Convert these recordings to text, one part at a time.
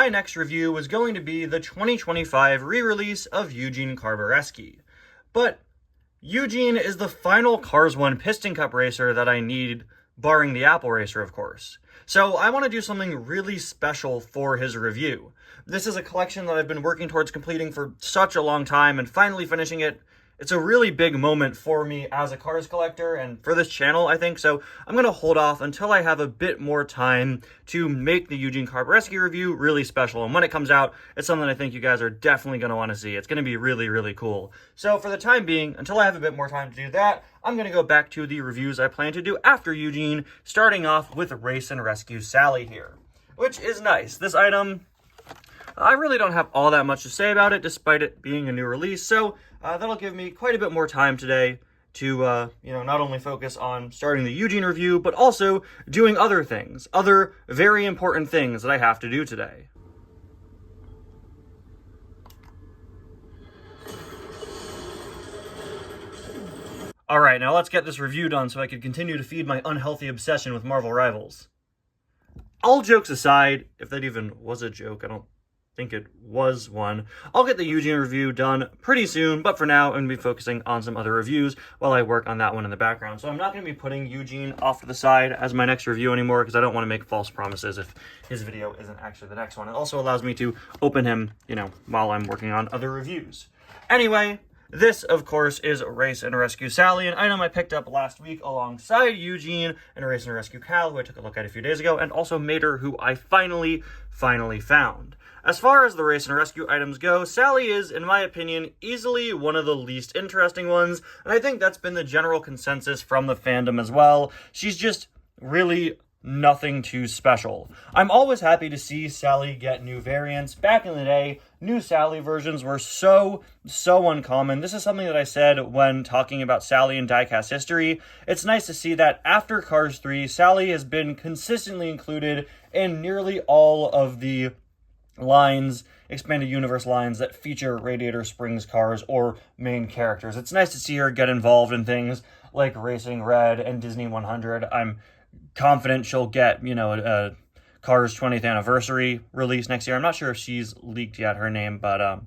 my next review was going to be the 2025 re-release of Eugene Carbareski. But Eugene is the final Cars 1 Piston Cup racer that I need, barring the Apple Racer, of course. So I want to do something really special for his review. This is a collection that I've been working towards completing for such a long time, and finally finishing it, it's a really big moment for me as a cars collector and for this channel, I think. So I'm going to hold off until I have a bit more time to make the Eugene Carbareski review really special. And when it comes out, it's something I think you guys are definitely going to want to see. It's going to be really, really cool. So for the time being, until I have a bit more time to do that, I'm going to go back to the reviews I plan to do after Eugene, starting off with Race and Rescue Sally here, which is nice. This item, I really don't have all that much to say about it, despite it being a new release, so that'll give me quite a bit more time today to, not only focus on starting the Eugene review, but also doing other things, other very important things that I have to do today. Alright, now let's get this review done so I can continue to feed my unhealthy obsession with Marvel Rivals. All jokes aside, if that even was a joke, I don't think it was one. I'll get the Eugene review done pretty soon, but for now, I'm going to be focusing on some other reviews while I work on that one in the background. So I'm not going to be putting Eugene off to the side as my next review anymore, because I don't want to make false promises if his video isn't actually the next one. It also allows me to open him, while I'm working on other reviews. Anyway, this, of course, is Race and Rescue Sally, an item I picked up last week alongside Eugene and Race and Rescue Cal, who I took a look at a few days ago, and also Mater, who I finally found. As far as the Race and Rescue items go, Sally is, in my opinion, easily one of the least interesting ones, and I think that's been the general consensus from the fandom as well. She's just really nothing too special. I'm always happy to see Sally get new variants. Back in the day, new Sally versions were so uncommon. This is something that I said when talking about Sally in diecast history. It's nice to see that after Cars 3, Sally has been consistently included in nearly all of the expanded universe lines that feature Radiator Springs cars or main characters. It's nice to see her get involved in things like Racing Red and Disney 100. I'm confident she'll get, a Cars 20th anniversary release next year. I'm not sure if she's leaked yet her name, but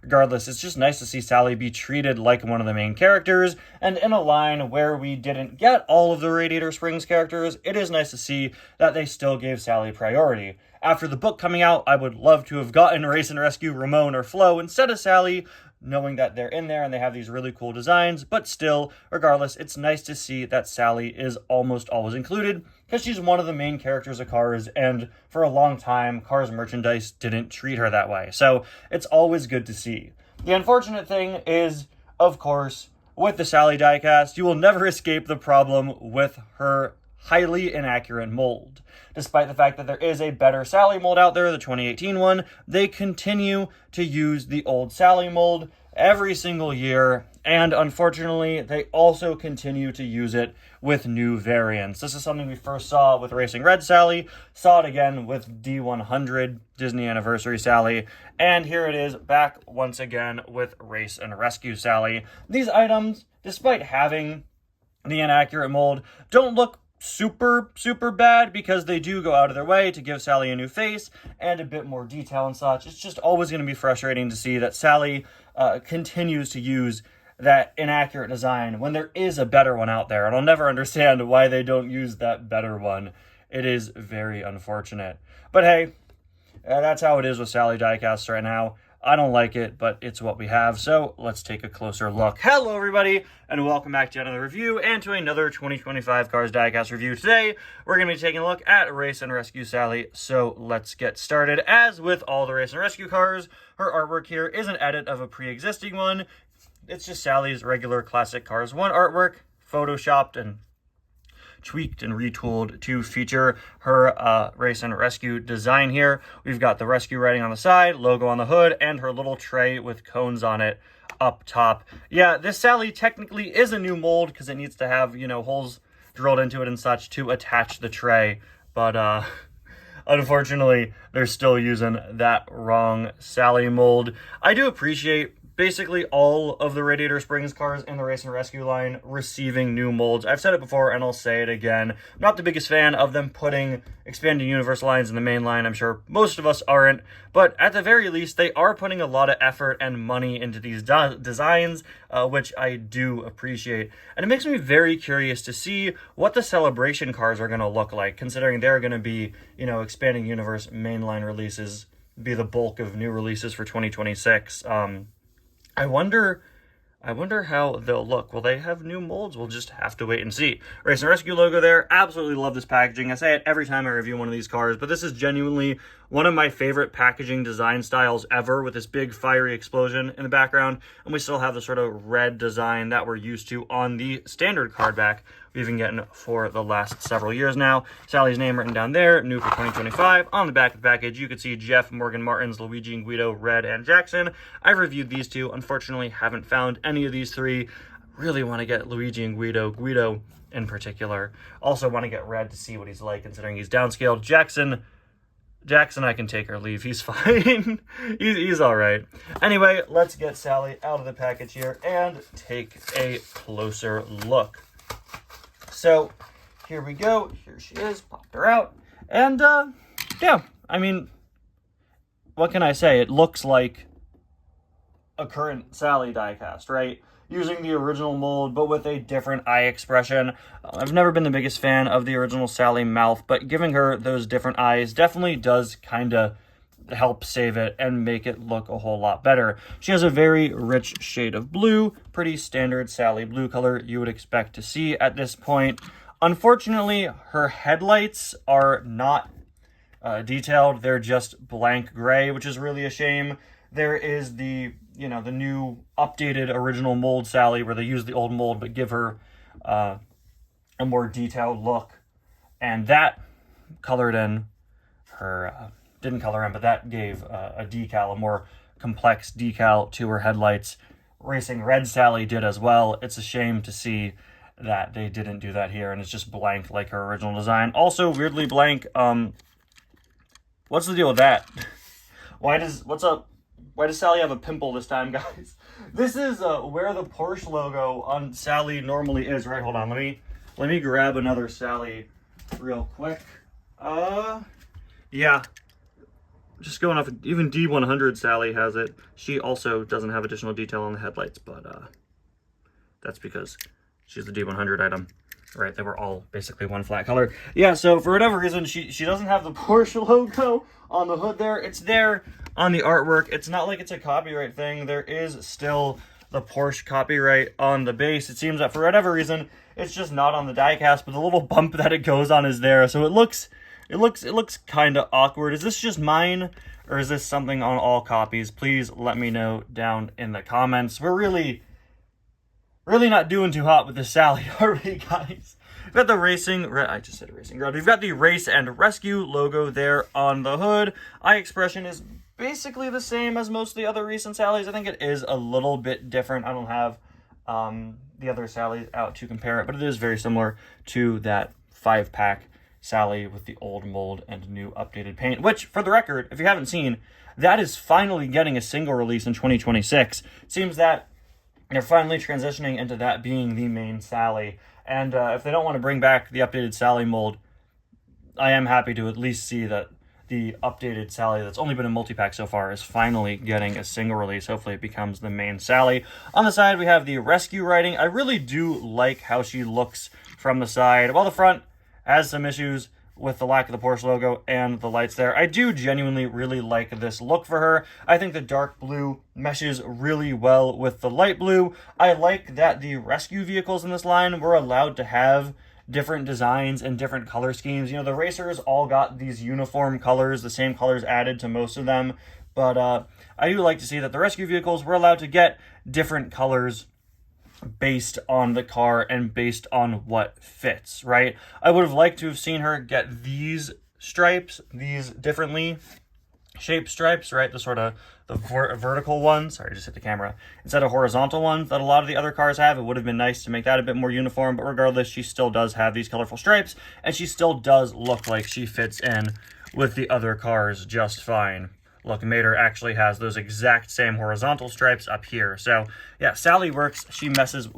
regardless, it's just nice to see Sally be treated like one of the main characters, and in a line where we didn't get all of the Radiator Springs characters, it is nice to see that they still gave Sally priority. After the book coming out, I would love to have gotten Race and Rescue Ramon or Flo instead of Sally, knowing that they're in there and they have these really cool designs, but still, regardless, it's nice to see that Sally is almost always included, because she's one of the main characters of Cars, and for a long time, Cars merchandise didn't treat her that way, so it's always good to see. The unfortunate thing is, of course, with the Sally diecast, you will never escape the problem with her highly inaccurate mold. Despite the fact that there is a better Sally mold out there, the 2018 one, they continue to use the old Sally mold every single year, and unfortunately, they also continue to use it with new variants. This is something we first saw with Racing Red Sally, saw it again with D100, Disney Anniversary Sally, and here it is back once again with Race and Rescue Sally. These items, despite having the inaccurate mold, don't look super bad, because they do go out of their way to give Sally a new face and a bit more detail and such. It's just always going to be frustrating to see that Sally continues to use that inaccurate design when there is a better one out there, and I'll never understand why they don't use that better one. It is very unfortunate. But hey, that's how it is with Sally diecasts right now. I don't like it, but it's what we have, so let's take a closer look. Hello, everybody, and welcome back to another review and to another 2025 Cars Diecast review. Today, we're going to be taking a look at Race and Rescue Sally, so let's get started. As with all the Race and Rescue cars, her artwork here is an edit of a pre-existing one. It's just Sally's regular classic Cars 1 artwork, photoshopped and tweaked and retooled to feature her Race and Rescue design here. We've got the rescue writing on the side, logo on the hood, and her little tray with cones on it up top. Yeah, this Sally technically is a new mold because it needs to have, holes drilled into it and such to attach the tray, but unfortunately, they're still using that wrong Sally mold. I do appreciate basically all of the Radiator Springs cars in the Race and Rescue line receiving new molds. I've said it before and I'll say it again. I'm not the biggest fan of them putting expanded universe lines in the main line. I'm sure most of us aren't, but at the very least, they are putting a lot of effort and money into these designs, which I do appreciate. And it makes me very curious to see what the Celebration cars are going to look like, considering they're going to be, you know, expanding universe mainline releases, be the bulk of new releases for 2026. I wonder how they'll look. Will they have new molds? We'll just have to wait and see. Race and Rescue logo there. Absolutely love this packaging. I say it every time I review one of these cars, but this is genuinely one of my favorite packaging design styles ever, with this big fiery explosion in the background. And we still have the sort of red design that we're used to on the standard card back we've been getting for the last several years now. Sally's name written down there, new for 2025. On the back of the package, you can see Jeff, Morgan Martins, Luigi and Guido, Red, and Jackson. I've reviewed these two. Unfortunately, haven't found any of these three. Really want to get Luigi and Guido in particular. Also want to get Red to see what he's like, considering he's downscaled. Jackson, I can take or leave. He's fine. he's all right. Anyway, let's get Sally out of the package here and take a closer look. So here we go. Here she is. Popped her out. And yeah, I mean, what can I say? It looks like a current Sally diecast, right? Using the original mold, but with a different eye expression. I've never been the biggest fan of the original Sally mouth, but giving her those different eyes definitely does kind of help save it and make it look a whole lot better. She has a very rich shade of blue, pretty standard Sally blue color you would expect to see at this point. Unfortunately, her headlights are not detailed. They're just blank gray, which is really a shame. There is the new updated original mold Sally, where they use the old mold but give her a more detailed look, and that colored in her didn't color in, but that gave a decal, a more complex decal to her headlights. Racing Red Sally did as well. It's a shame to see that they didn't do that here, and it's just blank like her original design. Also weirdly blank. What's the deal with that? Why does Sally have a pimple this time, guys? This is where the Porsche logo on Sally normally is, right? Hold on, let me grab another Sally real quick. Yeah. Just going off, even D100 Sally has it. She also doesn't have additional detail on the headlights, but that's because she's the D100 item. Right, they were all basically one flat color. Yeah, so for whatever reason, she doesn't have the Porsche logo on the hood there. It's there on the artwork. It's not like it's a copyright thing. There is still the Porsche copyright on the base. It seems that for whatever reason, it's just not on the diecast, but the little bump that it goes on is there. So it looks kind of awkward. Is this just mine, or is this something on all copies? Please let me know down in the comments. We're really not doing too hot with this Sally, are we, guys? We've got the I just said Racing Red. We've got the Race and Rescue logo there on the hood. Eye expression is basically the same as most of the other recent Sallys. I think it is a little bit different. I don't have the other Sallys out to compare it, but it is very similar to that 5-pack Sally with the old mold and new updated paint, which, for the record, if you haven't seen, that is finally getting a single release in 2026. It seems that they're finally transitioning into that being the main Sally. And if they don't want to bring back the updated Sally mold, I am happy to at least see that the updated Sally that's only been a multi-pack so far is finally getting a single release. Hopefully it becomes the main Sally. On the side, we have the Rescue writing. I really do like how she looks from the side. While the front has some issues with the lack of the Porsche logo and the lights there, I do genuinely really like this look for her. I think the dark blue meshes really well with the light blue. I like that the rescue vehicles in this line were allowed to have different designs and different color schemes. You know, the racers all got these uniform colors, the same colors added to most of them, but I do like to see that the rescue vehicles were allowed to get different colors based on the car and based on what fits, right? I would have liked to have seen her get these stripes, these differently shaped stripes, right? The sort of the vertical ones, sorry, just hit the camera, instead of horizontal ones that a lot of the other cars have. It would have been nice to make that a bit more uniform, but regardless, she still does have these colorful stripes, and she still does look like she fits in with the other cars just fine. look, Mater actually has those exact same horizontal stripes up here. So yeah, Sally works. She meshes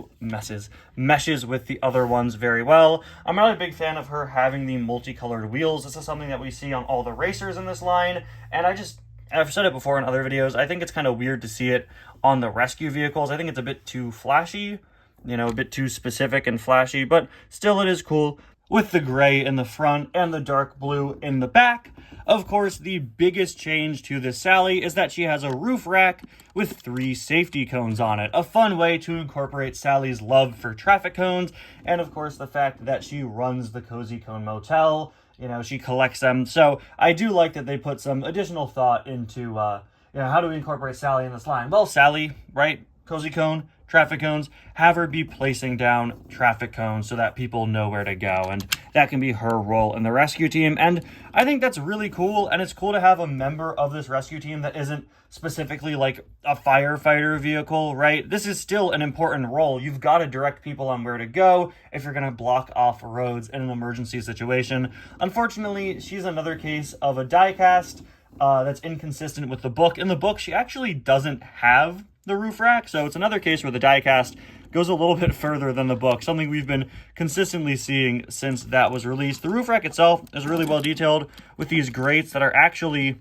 with the other ones very well. I'm not a big fan of her having the multicolored wheels. This is something that we see on all the racers in this line, and I've said it before in other videos, I think it's kind of weird to see it on the rescue vehicles. I think it's a bit too flashy, you know, a bit too specific and flashy, but still it is cool with the gray in the front and the dark blue in the back. Of course, the biggest change to this Sally is that she has a roof rack with 3 safety cones on it. A fun way to incorporate Sally's love for traffic cones, and of course the fact that she runs the Cozy Cone Motel. You know, she collects them. So I do like that they put some additional thought into, you know, how do we incorporate Sally in this line? Well, Sally, right? Cozy Cone, traffic cones, have her be placing down traffic cones so that people know where to go. And that can be her role in the rescue team. And I think that's really cool. And it's cool to have a member of this rescue team that isn't specifically like a firefighter vehicle, right? This is still an important role. You've got to direct people on where to go if you're going to block off roads in an emergency situation. Unfortunately, she's another case of a diecast that's inconsistent with the book. In the book, she actually doesn't have the roof rack, so it's another case where the diecast goes a little bit further than the book, something we've been consistently seeing since that was released. The roof rack itself is really well detailed with these grates that are actually,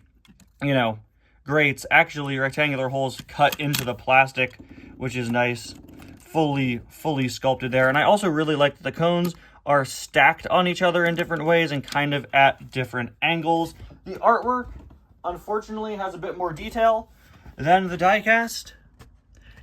you know, rectangular holes cut into the plastic, which is nice, fully sculpted there. And I also really like that the cones are stacked on each other in different ways and kind of at different angles. The artwork, unfortunately, has a bit more detail than the diecast.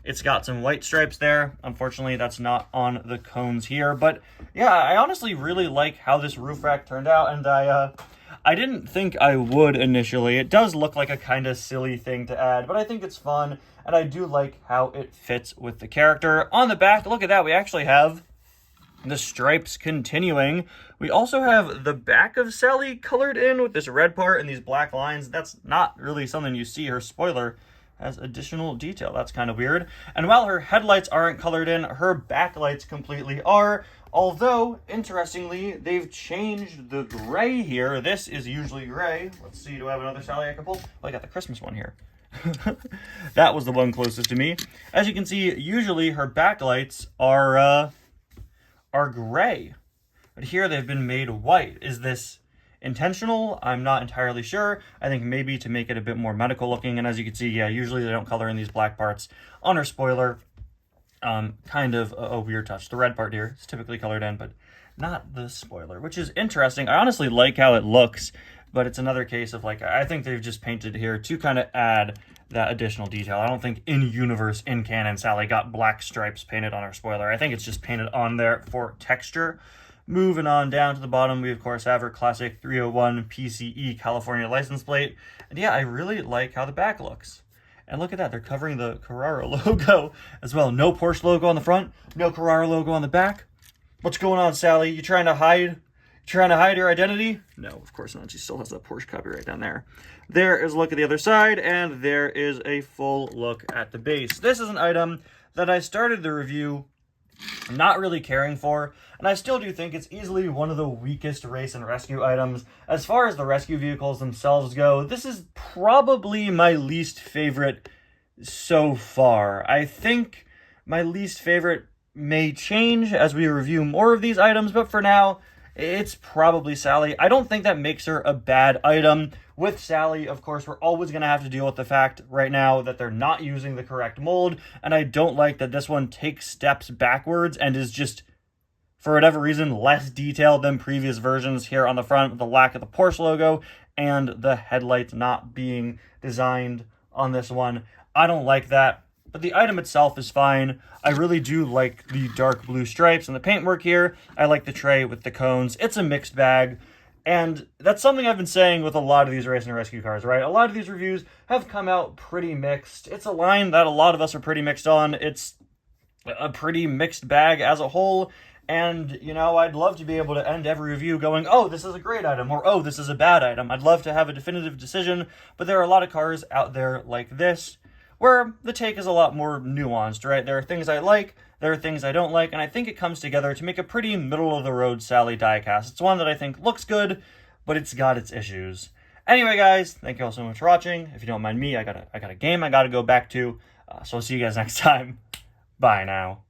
It's got some white stripes there. Unfortunately, that's not on the cones here. But yeah, I honestly really like how this roof rack turned out, and I didn't think I would initially. It does look like a kind of silly thing to add, but I think it's fun, and I do like how it fits with the character. On the back, look at that, we actually have the stripes continuing. We also have the back of Sally colored in with this red part and these black lines. That's not really something you see. Her spoiler has additional detail. That's kind of weird. And while her headlights aren't colored in, her backlights completely are. Although, interestingly, they've changed the gray here. This is usually gray. Let's see, do I have another Sally I can pull? Well, I got the Christmas one here. That was the one closest to me. As you can see, usually her backlights are gray. But here they've been made white. Is this intentional? I'm not entirely sure. I think maybe to make it a bit more medical looking. And as you can see, yeah, usually they don't color in these black parts on her spoiler. Kind of a weird touch. The red part here is typically colored in, but not the spoiler, which is interesting. I honestly like how it looks, but it's another case of like, I think they've just painted here to kind of add that additional detail. I don't think in-universe, in canon, Sally got black stripes painted on her spoiler. I think it's just painted on there for texture. Moving on down to the bottom, we of course have her classic 301 PCE California license plate. And yeah, I really like how the back looks. And look at that, they're covering the Carrara logo as well. No Porsche logo on the front, no Carrara logo on the back. What's going on, Sally? You trying to hide your identity? No, of course not. She still has that Porsche copyright down there. There is a look at the other side, and there is a full look at the base. This is an item that I started the review not really caring for, and I still do think it's easily one of the weakest race and rescue items. As far as the rescue vehicles themselves go, this is probably my least favorite so far. I think my least favorite may change as we review more of these items, but for now, it's probably Sally. I don't think that makes her a bad item. With Sally, of course, we're always going to have to deal with the fact right now that they're not using the correct mold, and I don't like that this one takes steps backwards and is just, for whatever reason, less detailed than previous versions here on the front with the lack of the Porsche logo and the headlights not being designed on this one. I don't like that. But the item itself is fine. I really do like the dark blue stripes and the paintwork here. I like the tray with the cones. It's a mixed bag. And that's something I've been saying with a lot of these racing and rescue cars, right? A lot of these reviews have come out pretty mixed. It's a line that a lot of us are pretty mixed on. It's a pretty mixed bag as a whole. And, you know, I'd love to be able to end every review going, oh, this is a great item, or oh, this is a bad item. I'd love to have a definitive decision, but there are a lot of cars out there like this where the take is a lot more nuanced, right? There are things I like, there are things I don't like, and I think it comes together to make a pretty middle-of-the-road Sally diecast. It's one that I think looks good, but it's got its issues. Anyway, guys, thank you all so much for watching. If you don't mind me, I got a game I got to go back to. So I'll see you guys next time. Bye now.